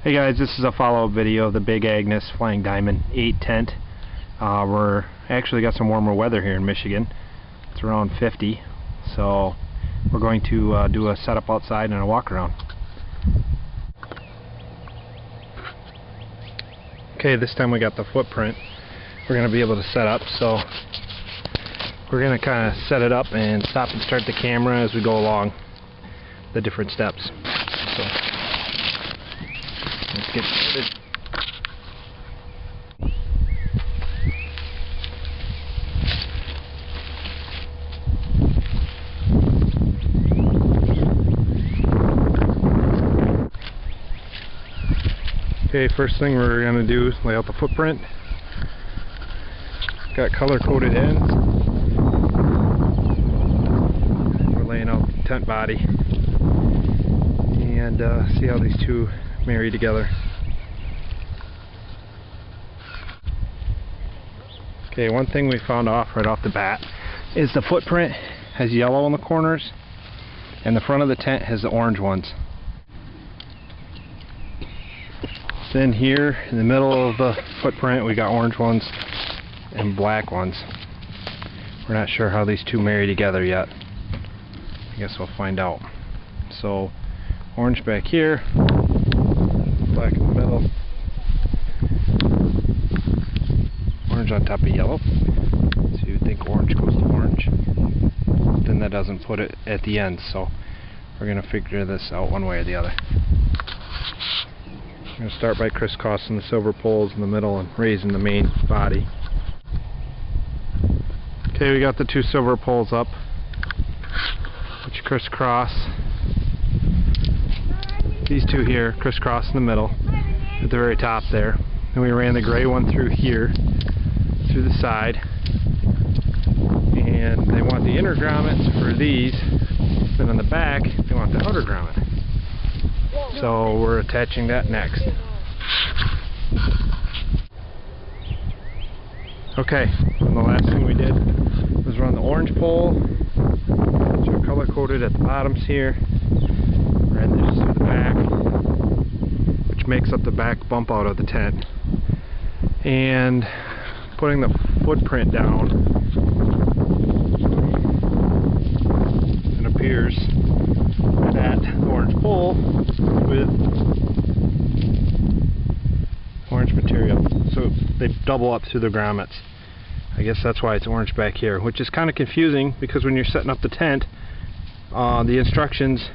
Hey guys, this is a follow-up video of the Big Agnes Flying Diamond 8 tent. We're actually got some warmer weather here in Michigan. It's around 50, so we're going to do a setup outside and a walk around. Okay, this time we got the footprint we're going to be able to set up, so we're going to kind of set it up and stop and start the camera as we go along the different steps. So let's get started. Okay, first thing we're going to do is lay out the footprint. Got color coded ends. We're laying out the tent body and see how these two marry together. Okay, one thing we found off right off the bat is the footprint has yellow in the corners and the front of the tent has the orange ones. Then here in the middle of the footprint we got orange ones and black ones. We're not sure how these two marry together yet. I guess we'll find out. So orange back here, black in the middle, orange on top of yellow. So you would think orange goes to orange. Then that doesn't put it at the end, so we're going to figure this out one way or the other. I'm going to start by crisscrossing the silver poles in the middle and raising the main body. Okay, we got the two silver poles up, which crisscross. These two here crisscross in the middle at the very top there. And we ran the gray one through here, through the side. And they want the inner grommets for these, then on the back they want the outer grommet. So we're attaching that next. Okay, and the last thing we did was run the orange pole, which are color coded at the bottoms here. Ran this through the back, which makes up the back bump out of the tent. And putting the footprint down, it appears that orange pole with orange material, so they double up through the grommets. I guess that's why it's orange back here, which is kind of confusing because when you're setting up the tent, the instructions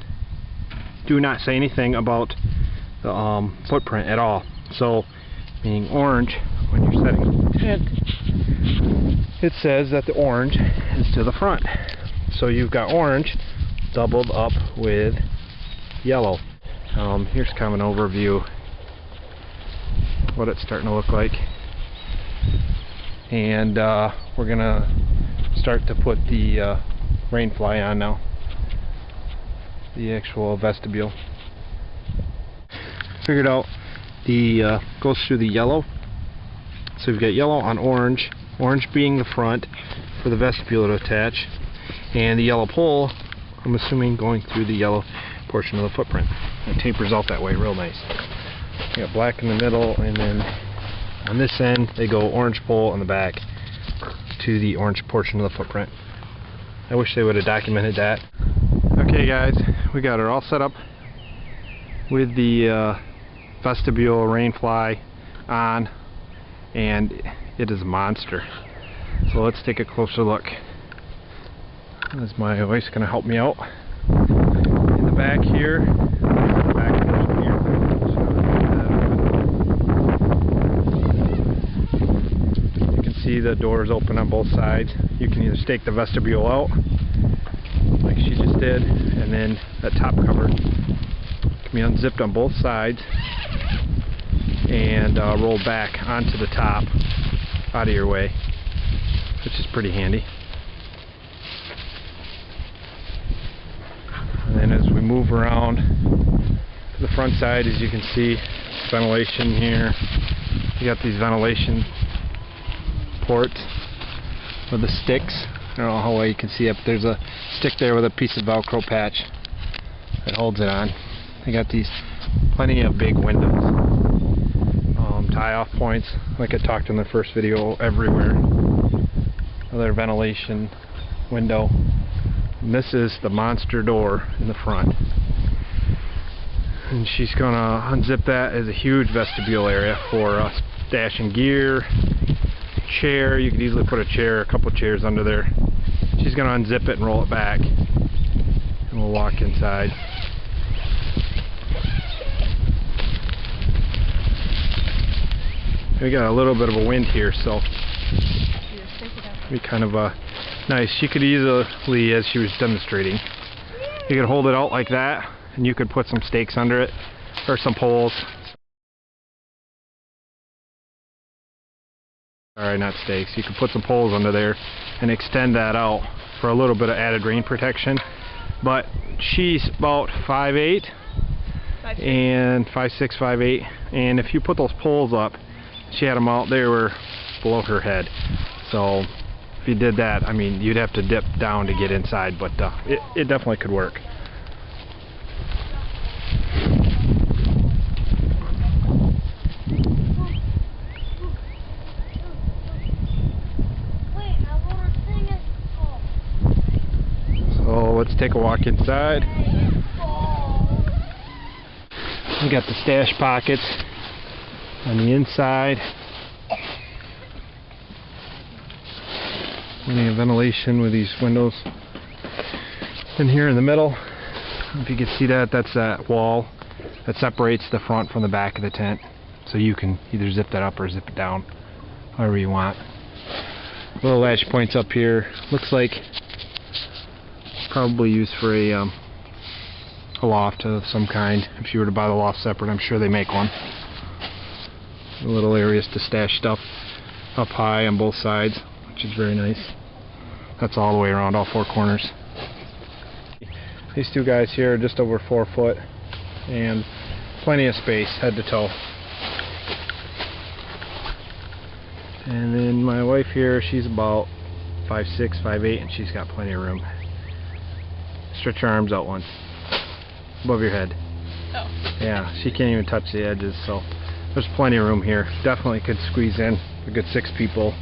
do not say anything about the footprint at all. So being orange, when you're setting up the tent, it says that the orange is to the front. So you've got orange doubled up with yellow. Here's kind of an overview of what it's starting to look like. And we're gonna start to put the rain fly on now, the actual vestibule. Figured out the goes through the yellow, so we've got yellow on orange, orange being the front for the vestibule to attach, and the yellow pole I'm assuming going through the yellow portion of the footprint. It tapers out that way real nice. We got black in the middle, and then on this end they go orange pole on the back to the orange portion of the footprint. I wish they would have documented that. Okay guys, we got it all set up with the vestibule rain fly on, and it is a monster. So let's take a closer look. This is my voice going to help me out. In the back here, you can see the doors open on both sides. You can either stake the vestibule out, like she just did, and then that top cover can be unzipped on both sides and roll back onto the top out of your way, which is pretty handy. And as we move around to the front side, as you can see, ventilation here. You got these ventilation ports with the sticks. I don't know how well you can see it, but there's a stick there with a piece of Velcro patch that holds it on. They got these plenty of big windows, tie-off points, like I talked in the first video, everywhere. Another ventilation window. And this is the monster door in the front. And she's gonna unzip that as a huge vestibule area for stashing gear, chair. You could easily put a chair, a couple chairs under there. She's gonna unzip it and roll it back, and we'll walk inside. We got a little bit of a wind here, so it'll be kind of nice. She could easily, as she was demonstrating, you could hold it out like that, and you could put some stakes under it, or some poles. Alright, not stakes. You could put some poles under there and extend that out for a little bit of added rain protection. But she's about 5'8", and 5'6", 5'8", and if you put those poles up, she had them out, they were below her head. So if you did that, I mean, you'd have to dip down to get inside, but it definitely could work. So let's take a walk inside. We got the stash pockets on the inside. Plenty of ventilation with these windows. And here in the middle, if you can see that, that's that wall that separates the front from the back of the tent. So you can either zip that up or zip it down, however you want. Little latch points up here. Looks like probably used for a loft of some kind. If you were to buy the loft separate, I'm sure they make one. Little areas to stash stuff up high on both sides, which is very nice. That's all the way around, all four corners. These two guys here are just over 4 foot and plenty of space head to toe. And then my wife here, she's about 5'6", 5'8", and she's got plenty of room. Stretch your arms out once above your head. Oh. Yeah, she can't even touch the edges, so there's plenty of room here. Definitely could squeeze in a good 6 people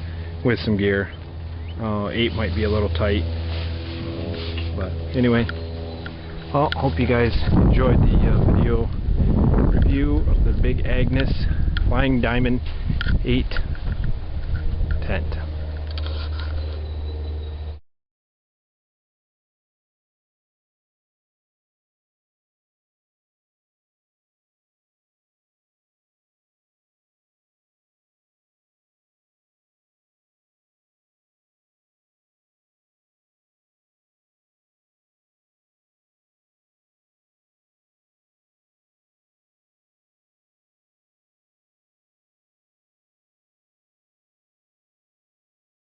with some gear. 8 might be a little tight. But anyway, well, hope you guys enjoyed the video review of the Big Agnes Flying Diamond 8 tent.